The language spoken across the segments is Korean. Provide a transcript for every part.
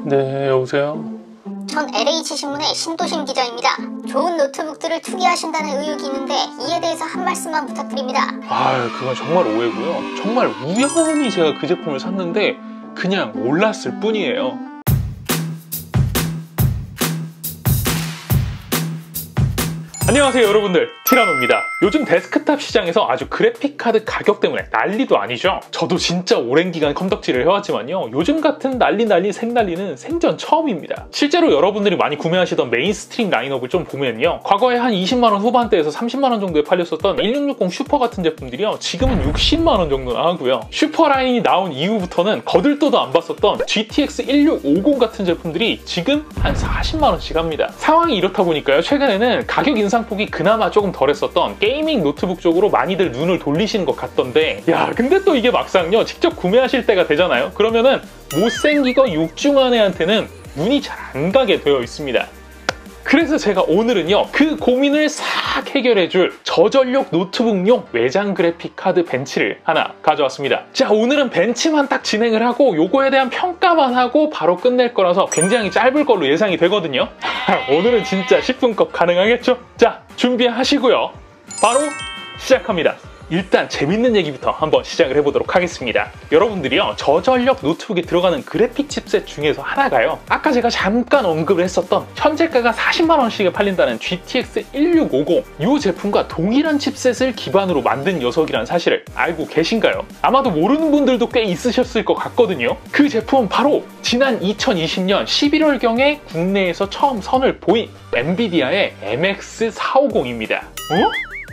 네, 여보세요? 전 LH신문의 신도심 기자입니다. 좋은 노트북들을 투기하신다는 의혹이 있는데 이에 대해서 한 말씀만 부탁드립니다. 그건 정말 오해고요. 정말 우연히 제가 그 제품을 샀는데 그냥 몰랐을 뿐이에요. 안녕하세요 여러분들, 티라노입니다. 요즘 데스크탑 시장에서 아주 그래픽카드 가격 때문에 난리도 아니죠. 저도 진짜 오랜 기간 컴덕질을 해왔지만요, 요즘 같은 난리 생난리는 생전 처음입니다. 실제로 여러분들이 많이 구매하시던 메인스트림 라인업을 좀 보면요, 과거에 한 20만원 후반대에서 30만원 정도에 팔렸었던 1660 슈퍼 같은 제품들이요, 지금은 60만원 정도나 하고요. 슈퍼 라인이 나온 이후부터는 거들떠도 안 봤었던 GTX 1650 같은 제품들이 지금 한 40만원씩 합니다. 상황이 이렇다 보니까요, 최근에는 가격 인상폭이 그나마 조금 덜했었던 게이밍 노트북 쪽으로 많이들 눈을 돌리시는 것 같던데, 근데 또 이게 막상요, 직접 구매하실 때가 되잖아요. 그러면은 못생기고 육중한 애한테는 눈이 잘 안 가게 되어 있습니다. 그래서 제가 오늘은요, 그 고민을 싹 해결해줄 저전력 노트북용 외장 그래픽 카드 벤치를 하나 가져왔습니다. 자, 오늘은 벤치만 딱 진행을 하고 요거에 대한 평가만 하고 바로 끝낼 거라서 굉장히 짧을 걸로 예상이 되거든요. 오늘은 진짜 10분컷 가능하겠죠? 자, 준비하시고요, 바로 시작합니다. 일단 재밌는 얘기부터 한번 시작을 해보도록 하겠습니다. 여러분들이요, 저전력 노트북에 들어가는 그래픽 칩셋 중에서 하나가요, 아까 제가 잠깐 언급을 했었던 현재가가 40만원씩에 팔린다는 GTX 1650, 이 제품과 동일한 칩셋을 기반으로 만든 녀석이라는 사실을 알고 계신가요? 아마도 모르는 분들도 꽤 있으셨을 것 같거든요. 그 제품은 바로 지난 2020년 11월경에 국내에서 처음 선을 보인 엔비디아의 MX450입니다.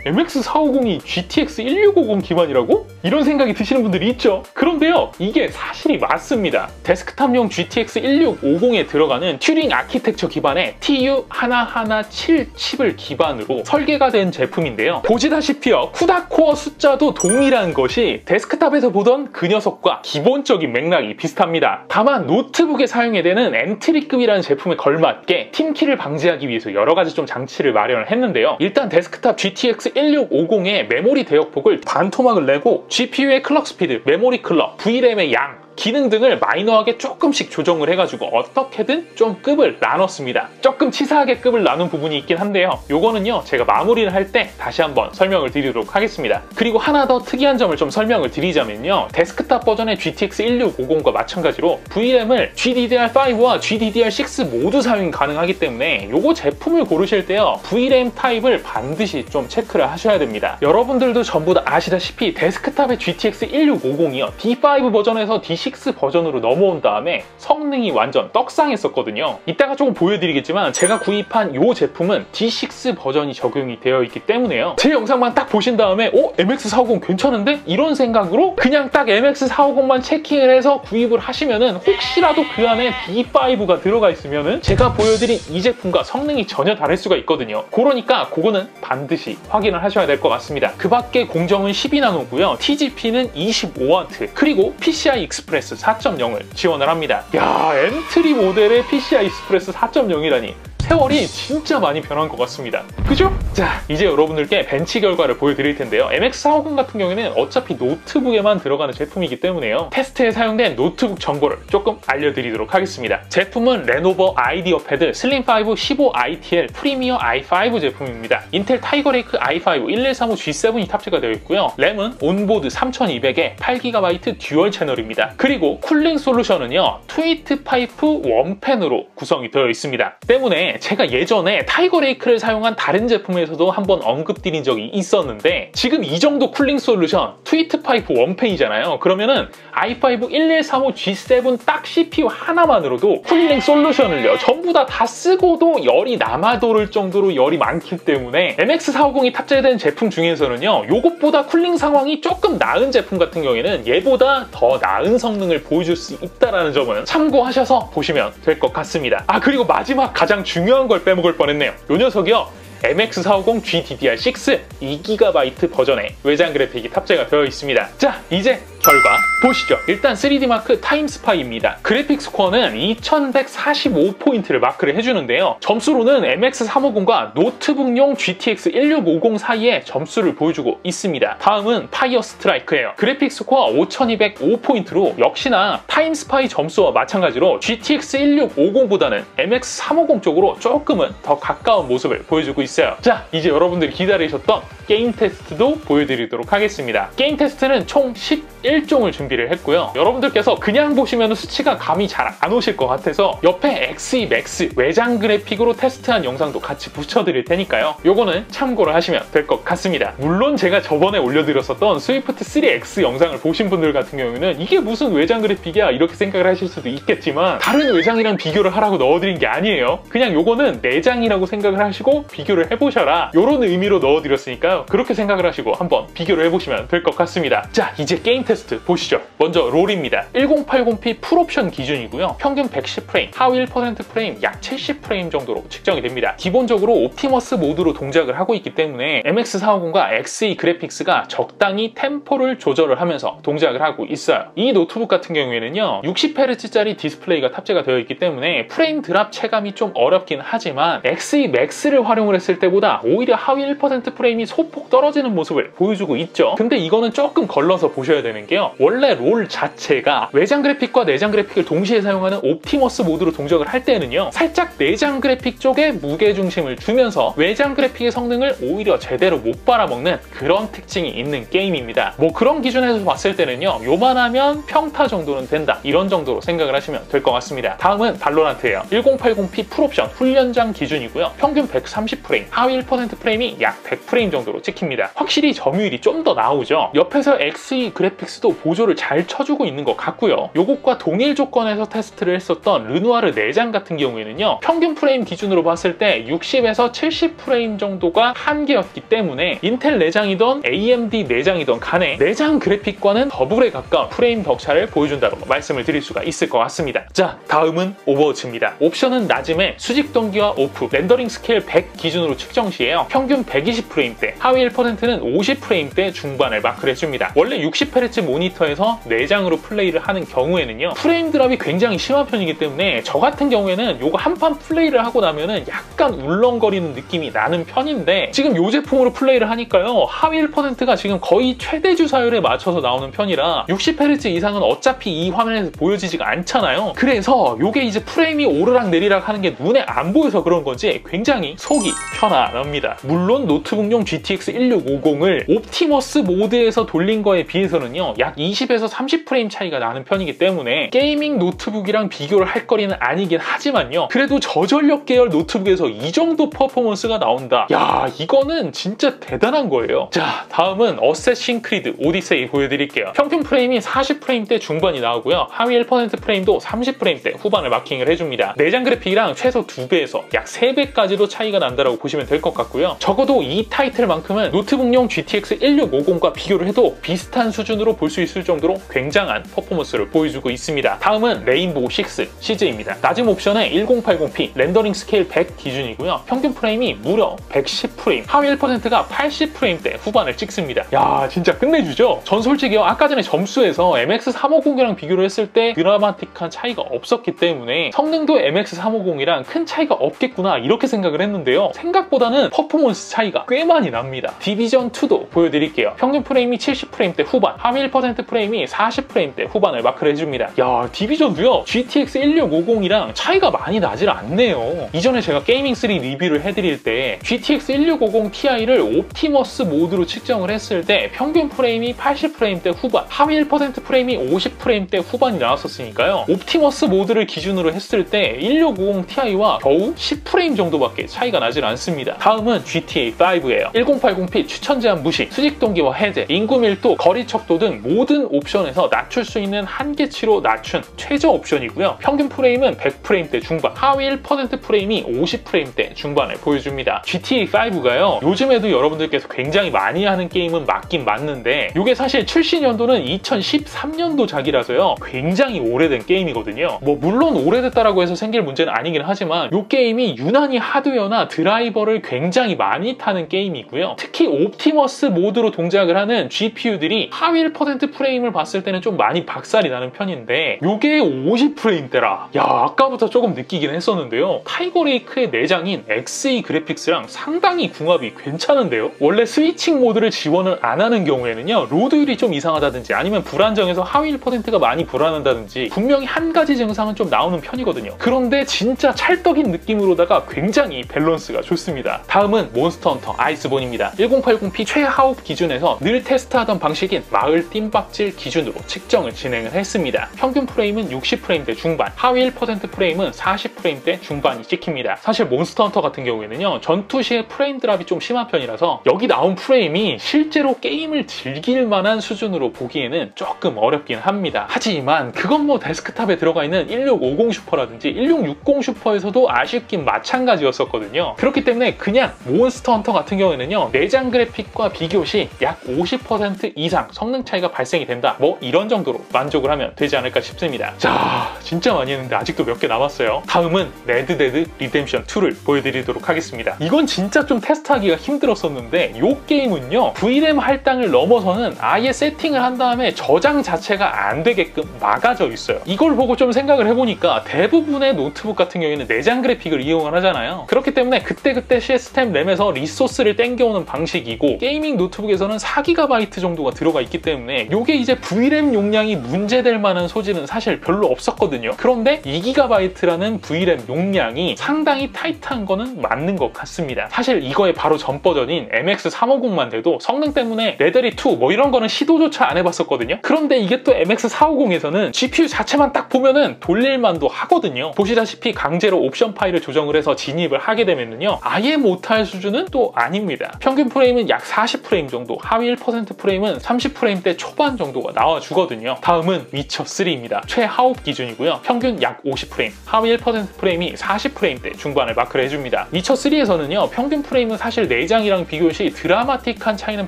MX450이 GTX 1650 기반이라고? 이런 생각이 드시는 분들이 있죠. 그런데요, 이게 사실이 맞습니다. 데스크탑용 GTX 1650에 들어가는 튜링 아키텍처 기반의 TU1117 칩을 기반으로 설계가 된 제품인데요, 보시다시피요, 쿠다 코어 숫자도 동일한 것이 데스크탑에서 보던 그 녀석과 기본적인 맥락이 비슷합니다. 다만 노트북에 사용해야 되는 엔트리급이라는 제품에 걸맞게 팀키를 방지하기 위해서 여러 가지 좀 장치를 마련을 했는데요, 일단 데스크탑 GTX 1650의 메모리 대역폭을 반토막을 내고 GPU의 클럭 스피드, 메모리 클럭, VRAM의 양, 기능 등을 마이너하게 조금씩 조정을 해가지고 어떻게든 좀 급을 나눴습니다. 조금 치사하게 급을 나눈 부분이 있긴 한데요, 요거는요, 제가 마무리를 할 때 다시 한번 설명을 드리도록 하겠습니다. 그리고 하나 더 특이한 점을 좀 설명을 드리자면요, 데스크탑 버전의 GTX 1650과 마찬가지로 VRAM을 GDDR5와 GDDR6 모두 사용이 가능하기 때문에 요거 제품을 고르실 때요, VRAM 타입을 반드시 좀 체크를 하셔야 됩니다. 여러분들도 전부 다 아시다시피 데스크탑의 GTX 1650이요, D5 버전에서 D6 버전으로 넘어온 다음에 성능이 완전 떡상했었거든요. 이따가 조금 보여드리겠지만 제가 구입한 이 제품은 D6 버전이 적용이 되어 있기 때문에요, 제 영상만 딱 보신 다음에 MX450 괜찮은데? 이런 생각으로 그냥 딱 MX450만 체킹을 해서 구입을 하시면은 혹시라도 그 안에 D5가 들어가 있으면은 제가 보여드린 이 제품과 성능이 전혀 다를 수가 있거든요. 그러니까 그거는 반드시 확인을 하셔야 될 것 같습니다. 그 밖에 공정은 12나노고요, TGP는 25W, 그리고 PCI 익스프레스 4.0을 지원을 합니다. 엔트리 모델의 PCI 익스프레스 4.0이라니 세월이 진짜 많이 변한 것 같습니다. 그죠? 자, 이제 여러분들께 벤치 결과를 보여드릴 텐데요, MX450 같은 경우에는 어차피 노트북에만 들어가는 제품이기 때문에요, 테스트에 사용된 노트북 정보를 조금 알려드리도록 하겠습니다. 제품은 레노버 아이디어 패드 슬림5 15ITL 프리미어 i5 제품입니다. 인텔 타이거레이크 i5 1135G7이 탑재가 되어 있고요, 램은 온보드 3200에 8GB 듀얼 채널입니다. 그리고 쿨링 솔루션은요, 트위트 파이프 원팬으로 구성이 되어 있습니다. 때문에 제가 예전에 타이거레이크를 사용한 다른 제품에서도 한번 언급드린 적이 있었는데, 지금 이 정도 쿨링 솔루션, 트위트 파이프 원팬이잖아요. 그러면은 i5 1135G7 딱 CPU 하나만으로도 쿨링 솔루션을요, 전부 다 쓰고도 열이 남아도를 정도로 열이 많기 때문에 MX450이 탑재된 제품 중에서는요, 요것보다 쿨링 상황이 조금 나은 제품 같은 경우에는 얘보다 더 나은 성능을 보여줄 수 있다는 점은 참고하셔서 보시면 될 것 같습니다. 그리고 마지막 가장 중요한 걸 빼먹을 뻔했네요. 요 녀석이요, MX450 GDDR6 2GB 버전의 외장 그래픽이 탑재가 되어 있습니다. 자, 이제 결과 보시죠. 일단 3D 마크 타임스파이입니다. 그래픽스 코어는 2145포인트를 마크를 해주는데요. 점수로는 MX350과 노트북용 GTX 1650 사이에 점수를 보여주고 있습니다. 다음은 파이어 스트라이크예요. 그래픽스 코어 5205포인트로 역시나 타임스파이 점수와 마찬가지로 GTX 1650보다는 MX350 쪽으로 조금은 더 가까운 모습을 보여주고 있어요. 자, 이제 여러분들이 기다리셨던 게임 테스트도 보여드리도록 하겠습니다. 게임 테스트는 총 11종을 준비를 했고요. 여러분들께서 그냥 보시면 수치가 감이 잘 안 오실 것 같아서 옆에 XE Max 외장 그래픽으로 테스트한 영상도 같이 붙여드릴 테니까요. 요거는 참고를 하시면 될 것 같습니다. 물론 제가 저번에 올려드렸었던 스위프트 3X 영상을 보신 분들 같은 경우에는 이게 무슨 외장 그래픽이야 이렇게 생각을 하실 수도 있겠지만 다른 외장이랑 비교를 하라고 넣어드린 게 아니에요. 그냥 요거는 내장이라고 생각을 하시고 비교를 해보셔라 요런 의미로 넣어드렸으니까요. 그렇게 생각을 하시고 한번 비교를 해보시면 될 것 같습니다. 자, 이제 게임 테스트 보시죠. 먼저 롤입니다. 1080p 풀옵션 기준이고요. 평균 110프레임, 하위 1% 프레임, 약 70프레임 정도로 측정이 됩니다. 기본적으로 옵티머스 모드로 동작을 하고 있기 때문에 MX450과 XE 그래픽스가 적당히 템포를 조절을 하면서 동작을 하고 있어요. 이 노트북 같은 경우에는요 60Hz짜리 디스플레이가 탑재가 되어 있기 때문에 프레임 드랍 체감이 좀 어렵긴 하지만 XE Max를 활용을 했을 때보다 오히려 하위 1% 프레임이 소폭 떨어지는 모습을 보여주고 있죠. 근데 이거는 조금 걸러서 보셔야 되는 게요. 원래 롤 자체가 외장 그래픽과 내장 그래픽을 동시에 사용하는 옵티머스 모드로 동작을 할 때는요 살짝 내장 그래픽 쪽에 무게중심을 주면서 외장 그래픽의 성능을 오히려 제대로 못 빨아먹는 그런 특징이 있는 게임입니다. 뭐 그런 기준에서 봤을 때는요 요만하면 평타 정도는 된다 이런 정도로 생각을 하시면 될 것 같습니다. 다음은 발로란트예요. 1080p 풀옵션 훈련장 기준이고요. 평균 130프레임, 하위 1% 프레임이 약 100프레임 정도로 찍힙니다. 확실히 점유율이 좀 더 나오죠. 옆에서 XE 그래픽스도 보조를 잘 쳐주고 있는 것 같고요. 요것과 동일 조건에서 테스트를 했었던 르누아르 내장 같은 경우에는요 평균 프레임 기준으로 봤을 때 60에서 70프레임 정도가 한계였기 때문에 인텔 내장이던 AMD 내장이던 간에 내장 그래픽과는 더블에 가까운 프레임 격차를 보여준다고 말씀을 드릴 수가 있을 것 같습니다. 자, 다음은 오버워치입니다. 옵션은 낮음에 수직 동기화 오프, 렌더링 스케일 100 기준으로 측정 시에요. 평균 120프레임대, 하위 1%는 50프레임대 중반을 마크를 해줍니다. 원래 60Hz 모니터에서 내장으로 플레이를 하는 경우에는요 프레임 드랍이 굉장히 심한 편이기 때문에 저 같은 경우에는 요거 한 판 플레이를 하고 나면은 약간 울렁거리는 느낌이 나는 편인데 지금 요 제품으로 플레이를 하니까요 하위 1%가 지금 거의 최대 주사율에 맞춰서 나오는 편이라 60Hz 이상은 어차피 이 화면에서 보여지지가 않잖아요. 그래서 요게 이제 프레임이 오르락 내리락 하는 게 눈에 안 보여서 그런 건지 굉장히 속이 편안합니다. 물론 노트북용 GTX 1650을 옵티머스 모드에서 돌린 거에 비해서는요 약 20에서 30프레임 차이가 나는 편이기 때문에 게이밍 노트북이랑 비교를 할 거리는 아니긴 하지만요 그래도 저전력 계열 노트북에서 이 정도 퍼포먼스가 나온다. 야, 이거는 진짜 대단한 거예요. 자, 다음은 어쌔신 크리드 오디세이 보여드릴게요. 평균 프레임이 40프레임대 중반이 나오고요. 하위 1% 프레임도 30프레임대 후반을 마킹을 해줍니다. 내장 그래픽이랑 최소 2배에서 약 3배까지도 차이가 난다고 보시면 될 것 같고요. 적어도 이 타이틀만큼은 노트북용 GTX 1650과 비교를 해도 비슷한 수준으로 볼 수 있을 정도로 굉장한 퍼포먼스를 보여주고 있습니다. 다음은 레인보우 6 시즈입니다. 낮은 옵션에 1080p 렌더링 스케일 100 기준이고요. 평균 프레임이 무려 110프레임, 하위 1%가 80프레임대 후반을 찍습니다. 야, 진짜 끝내주죠? 전 솔직히요 아까 전에 점수에서 MX350이랑 비교를 했을 때 드라마틱한 차이가 없었기 때문에 성능도 MX350이랑 큰 차이가 없겠구나 이렇게 생각을 했는데요 생각보다는 퍼포먼스 차이가 꽤 많이 납니다. 디비전2도 보여드릴게요. 평균 프레임이 70프레임대 후반, 하위 1% 프레임이 40프레임대 후반을 마크를 해줍니다. 야, 디비전도요 GTX 1650이랑 차이가 많이 나질 않네요. 이전에 제가 게이밍3 리뷰를 해드릴 때 GTX 1650 Ti를 옵티머스 모드로 측정을 했을 때 평균 프레임이 80프레임대 후반, 하위 1% 프레임이 50프레임대 후반이 나왔었으니까요. 옵티머스 모드를 기준으로 했을 때 1650 Ti와 겨우 10프레임 정도밖에 차이가 나질 않습니다. 다음은 GTA5예요. 1080p 추천 제한 무시, 수직 동기화 해제, 인구 밀도, 거리 척도 등 모든 옵션에서 낮출 수 있는 한계치로 낮춘 최저 옵션이고요. 평균 프레임은 100프레임대 중반, 하위 1% 프레임이 50프레임대 중반을 보여줍니다. GTA5가요 요즘에도 여러분들께서 굉장히 많이 하는 게임은 맞긴 맞는데 이게 사실 출시 연도는 2013년도작이라서요 굉장히 오래된 게임이거든요. 뭐 물론 오래됐다라고 해서 생길 문제는 아니긴 하지만 이 게임이 유난히 하드웨어나 드라이버를 굉장히 많이 타는 게임이고요. 특히 옵티머스 모드로 동작을 하는 GPU들이 하위 100% 프레임을 봤을 때는 좀 많이 박살이 나는 편인데 요게 50프레임대라. 야, 아까부터 조금 느끼긴 했었는데요. 타이거 레이크의 내장인 XE 그래픽스랑 상당히 궁합이 괜찮은데요. 원래 스위칭 모드를 지원을 안 하는 경우에는요, 로드율이 좀 이상하다든지 아니면 불안정해서 하위 1%가 많이 불안한다든지 분명히 한 가지 증상은 좀 나오는 편이거든요. 그런데 진짜 찰떡인 느낌으로다가 굉장히 밸런스가 좋습니다. 다음은 몬스터 헌터 아이스본입니다. 1080p 최하옵 기준에서 늘 테스트하던 방식인 마을 뜀박질 기준으로 측정을 진행을 했습니다. 평균 프레임은 60프레임대 중반, 하위 1% 프레임은 40프레임대 중반이 찍힙니다. 사실 몬스터 헌터 같은 경우에는요, 전투 시에 프레임 드랍이 좀 심한 편이라서 여기 나온 프레임이 실제로 게임을 즐길 만한 수준으로 보기에는 조금 어렵긴 합니다. 하지만 그건 뭐 데스크탑에 들어가 있는 1650 슈퍼라든지 1660 슈퍼에서도 아쉽긴 마찬가지였었거든요. 그렇기 때문에 그냥 몬스터 헌터 같은 경우에는요, 내장 그래픽과 비교 시 약 50% 이상 성능 차이가 발생이 된다, 뭐 이런 정도로 만족을 하면 되지 않을까 싶습니다. 자, 진짜 많이 했는데 아직도 몇 개 남았어요. 다음은 레드데드 리뎀션 2를 보여드리도록 하겠습니다. 이건 진짜 좀 테스트하기가 힘들었었는데 이 게임은요, VRAM 할당을 넘어서는 아예 세팅을 한 다음에 저장 자체가 안 되게끔 막아져 있어요. 이걸 보고 좀 생각을 해보니까 대부분의 노트북 같은 경우에는 내장 그래픽을 이용을 하잖아요. 그렇기 때문에 그때그때 시스템 램에서 리소스를 땡겨오는 방식이고, 게이밍 노트북에서는 4GB 정도가 들어가 있기 때문에 이게 이제 VRAM 용량이 문제될 만한 소지는 사실 별로 없었거든요. 그런데 2GB라는 VRAM 용량이 상당히 타이트한 거는 맞는 것 같습니다. 사실 이거의 바로 전 버전인 MX350만 돼도 성능 때문에 레데리 2 뭐 이런 거는 시도조차 안 해봤었거든요. 그런데 이게 또 MX450에서는 GPU 자체만 딱 보면은 돌릴만도 하거든요. 보시다시피 강제로 옵션 파일을 조정을 해서 진입을 하게 되면은요, 아예 못할 수준은 또 아닙니다. 평균 프레임은 약 40프레임 정도, 하위 1% 프레임은 30프레임대 초반 정도가 나와주거든요. 다음은 위쳐3입니다. 최하옵 기준이고요. 평균 약 50프레임, 하위 1% 프레임이 40프레임대 중반을 마크를 해줍니다. 위쳐3에서는요, 평균 프레임은 사실 내장이랑 비교 시 드라마틱한 차이는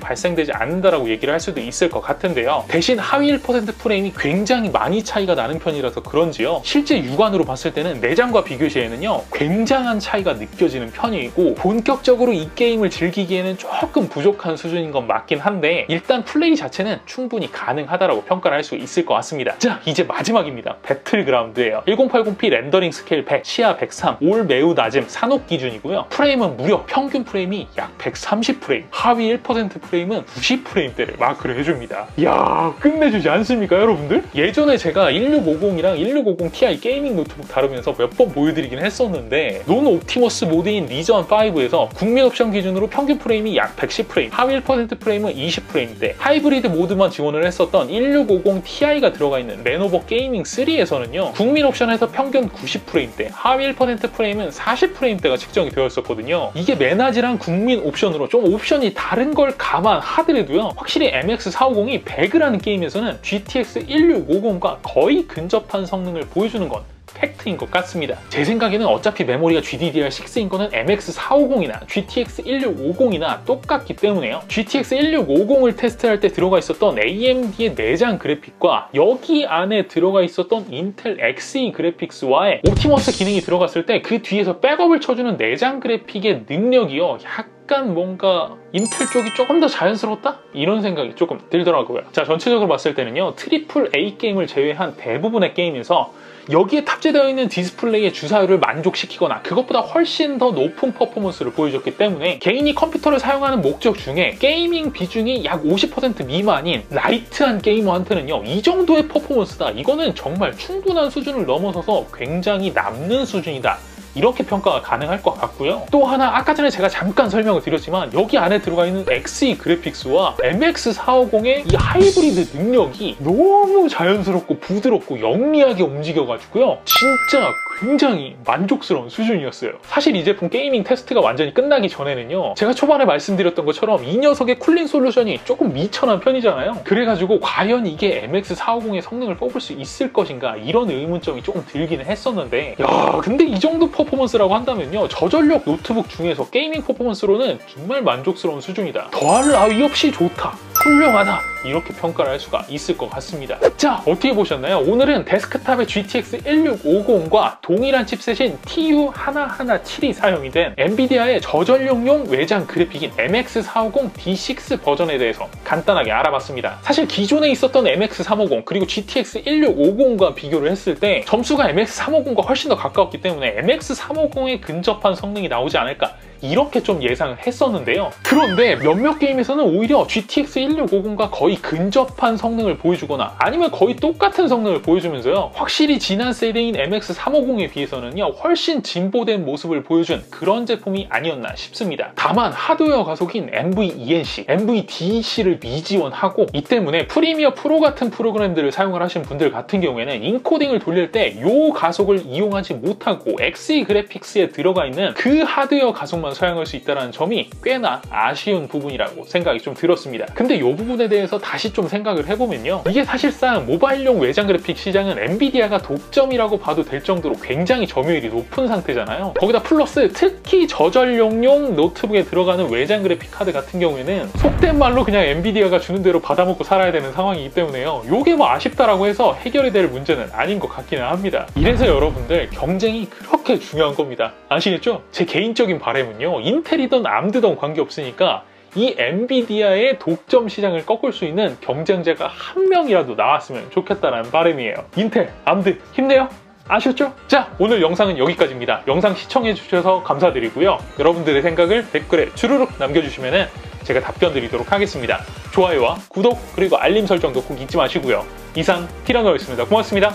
발생되지 않는다라고 얘기를 할 수도 있을 것 같은데요. 대신 하위 1% 프레임이 굉장히 많이 차이가 나는 편이라서 그런지요, 실제 육안으로 봤을 때는 내장과 비교 시에는요, 굉장한 차이가 느껴지는 편이고, 본격적으로 이 게임을 즐기기에는 조금 부족한 수준인 건 맞긴 한데 일단 플레이 자체는 충분히 가능하다라고 평가를 할 수 있을 것 같습니다. 자, 이제 마지막입니다. 배틀그라운드예요. 1080p 렌더링 스케일 100, 시야 103, 올 매우 낮음 산옥 기준이고요. 프레임은 무려 평균 프레임이 약 130프레임, 하위 1% 프레임은 90프레임대를 마크를 해줍니다. 이야, 끝내주지 않습니까, 여러분들? 예전에 제가 1650이랑 1650 Ti 게이밍 노트북 다루면서 몇 번 보여드리긴 했었는데, 논 옵티머스 모드인 리전 5에서 국민 옵션 기준으로 평균 프레임이 약 110프레임, 하위 1% 프레임은 20프레임대, 하이브리드 모드만 지원을 했었던 1650 Ti가 들어가 있는 레노버 게이밍 3에서는요, 국민 옵션에서 평균 90프레임대, 하위 1% 프레임은 40프레임대가 측정이 되었었거든요. 이게 메나지랑 국민 옵션으로 좀 옵션이 다른 걸 감안하더라도요, 확실히 MX450이 배그라는 게임에서는 GTX 1650과 거의 근접한 성능을 보여주는 건 팩트인 것 같습니다. 제 생각에는 어차피 메모리가 GDDR6인 거는 MX450이나 GTX 1650이나 똑같기 때문에요. GTX 1650을 테스트할 때 들어가 있었던 AMD의 내장 그래픽과 여기 안에 들어가 있었던 인텔 XE 그래픽스와의 옵티머스 기능이 들어갔을 때 그 뒤에서 백업을 쳐주는 내장 그래픽의 능력이요, 약간 뭔가 인텔 쪽이 조금 더 자연스러웠다? 이런 생각이 조금 들더라고요. 자, 전체적으로 봤을 때는요, 트리플 A 게임을 제외한 대부분의 게임에서 여기에 탑재되어 있는 디스플레이의 주사율을 만족시키거나 그것보다 훨씬 더 높은 퍼포먼스를 보여줬기 때문에 개인이 컴퓨터를 사용하는 목적 중에 게이밍 비중이 약 50% 미만인 라이트한 게이머한테는요, 이 정도의 퍼포먼스다, 이거는 정말 충분한 수준을 넘어서서 굉장히 남는 수준이다, 이렇게 평가가 가능할 것 같고요. 또 하나, 아까 전에 제가 잠깐 설명을 드렸지만 여기 안에 들어가 있는 XE 그래픽스와 MX450의 이 하이브리드 능력이 너무 자연스럽고 부드럽고 영리하게 움직여가지고요, 진짜 굉장히 만족스러운 수준이었어요. 사실 이 제품 게이밍 테스트가 완전히 끝나기 전에는요, 제가 초반에 말씀드렸던 것처럼 이 녀석의 쿨링 솔루션이 조금 미천한 편이잖아요. 그래가지고 과연 이게 MX450의 성능을 뽑을 수 있을 것인가, 이런 의문점이 조금 들기는 했었는데, 야, 근데 이 정도 퍼포먼스라고 한다면요, 저전력 노트북 중에서 게이밍 퍼포먼스로는 정말 만족스러운 수준이다, 더할 나위 없이 좋다, 훌륭하다, 이렇게 평가를 할 수가 있을 것 같습니다. 자, 어떻게 보셨나요? 오늘은 데스크탑의 GTX 1650과 동일한 칩셋인 TU117이 사용이 된 엔비디아의 저전력용 외장 그래픽인 MX450 D6 버전에 대해서 간단하게 알아봤습니다. 사실 기존에 있었던 MX350 그리고 GTX 1650과 비교를 했을 때 점수가 MX350과 훨씬 더 가까웠기 때문에 MX350에 근접한 성능이 나오지 않을까, 이렇게 좀 예상을 했었는데요. 그런데 몇몇 게임에서는 오히려 GTX 1650과 거의 근접한 성능을 보여주거나 아니면 거의 똑같은 성능을 보여주면서요, 확실히 지난 세대인 MX350에 비해서는요 훨씬 진보된 모습을 보여준 그런 제품이 아니었나 싶습니다. 다만 하드웨어 가속인 NVENC, NVDC를 미지원하고, 이 때문에 프리미어 프로 같은 프로그램들을 사용을 하신 분들 같은 경우에는 인코딩을 돌릴 때 이 가속을 이용하지 못하고 XE 그래픽스에 들어가 있는 그 하드웨어 가속만 사용할 수 있다는 점이 꽤나 아쉬운 부분이라고 생각이 좀 들었습니다. 근데 이 부분에 대해서 다시 좀 생각을 해보면요, 이게 사실상 모바일용 외장 그래픽 시장은 엔비디아가 독점이라고 봐도 될 정도로 굉장히 점유율이 높은 상태잖아요. 거기다 플러스 특히 저전력용 노트북에 들어가는 외장 그래픽 카드 같은 경우에는 속된 말로 그냥 엔비디아가 주는 대로 받아먹고 살아야 되는 상황이기 때문에요, 요게 뭐 아쉽다라고 해서 해결이 될 문제는 아닌 것 같기는 합니다. 이래서 여러분들 경쟁이 그렇게 중요한 겁니다. 아시겠죠? 제 개인적인 바람은요, 인텔이든 암드든 관계없으니까 이 엔비디아의 독점 시장을 꺾을 수 있는 경쟁자가 한 명이라도 나왔으면 좋겠다는 바람이에요. 인텔, 암드 힘내요! 아셨죠? 자, 오늘 영상은 여기까지입니다. 영상 시청해주셔서 감사드리고요. 여러분들의 생각을 댓글에 주르륵 남겨주시면 제가 답변 드리도록 하겠습니다. 좋아요와 구독 그리고 알림 설정도 꼭 잊지 마시고요. 이상 티라노였습니다. 고맙습니다.